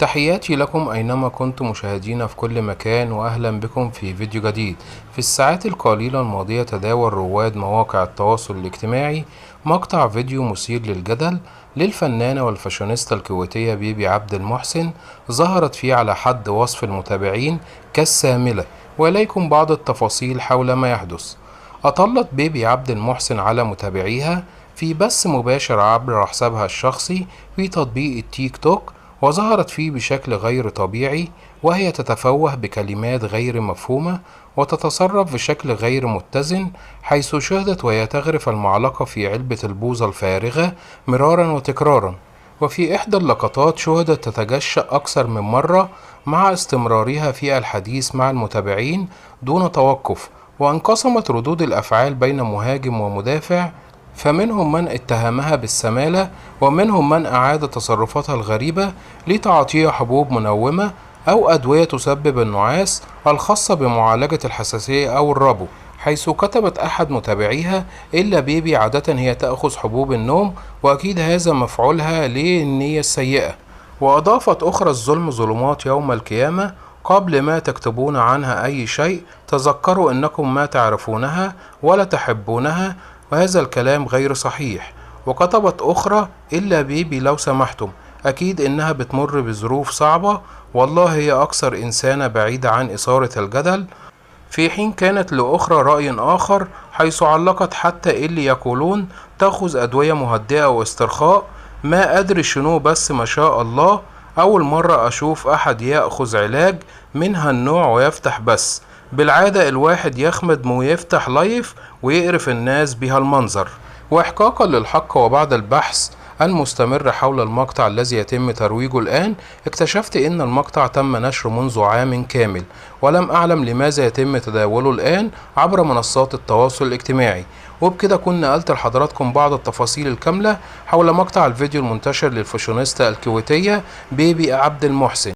تحياتي لكم أينما كنتم مشاهدينا في كل مكان، وأهلا بكم في فيديو جديد. في الساعات القليلة الماضية تداول رواد مواقع التواصل الاجتماعي مقطع فيديو مثير للجدل للفنانة والفاشونيستا الكويتية بيبي عبد المحسن، ظهرت فيه على حد وصف المتابعين كالساملة، وإليكم بعض التفاصيل حول ما يحدث. أطلت بيبي عبد المحسن على متابعيها في بث مباشر عبر حسابها الشخصي في تطبيق التيك توك، وظهرت فيه بشكل غير طبيعي وهي تتفوه بكلمات غير مفهومة وتتصرف بشكل غير متزن، حيث شهدت وهي تغرف المعلقة في علبة البوظة الفارغة مرارا وتكرارا. وفي إحدى اللقطات شهدت تتجشأ أكثر من مرة مع استمرارها في الحديث مع المتابعين دون توقف، وانقسمت ردود الأفعال بين مهاجم ومدافع، فمنهم من اتهمها بالسمالة، ومنهم من أعاد تصرفاتها الغريبة لتعاطيها حبوب منومة أو أدوية تسبب النعاس الخاصة بمعالجة الحساسية أو الربو، حيث كتبت أحد متابعيها: إلا بيبي عادة هي تأخذ حبوب النوم، وأكيد هذا مفعولها للنية السيئة. وأضافت أخرى: الظلم ظلمات يوم القيامة، قبل ما تكتبون عنها أي شيء تذكروا أنكم ما تعرفونها ولا تحبونها، وهذا الكلام غير صحيح. وكتبت أخرى: إلا بيبي لو سمحتم، أكيد إنها بتمر بظروف صعبة، والله هي أكثر إنسانة بعيدة عن إثارة الجدل. في حين كانت لأخرى رأي آخر، حيث علقت: حتى اللي يقولون تأخذ أدوية مهدئة واسترخاء، ما أدري شنو، بس ما شاء الله، أول مرة أشوف أحد يأخذ علاج من هالنوع ويفتح بس. بالعادة الواحد يخمد ويفتح لايف ويقرف الناس بهالمنظر. وإحقاقا للحق وبعد البحث المستمر حول المقطع الذي يتم ترويجه الآن، اكتشفت أن المقطع تم نشره منذ عام كامل، ولم أعلم لماذا يتم تداوله الآن عبر منصات التواصل الاجتماعي. وبكده كنا نقلت لحضراتكم بعض التفاصيل الكاملة حول مقطع الفيديو المنتشر للفاشونيستا الكويتية بيبي عبد المحسن.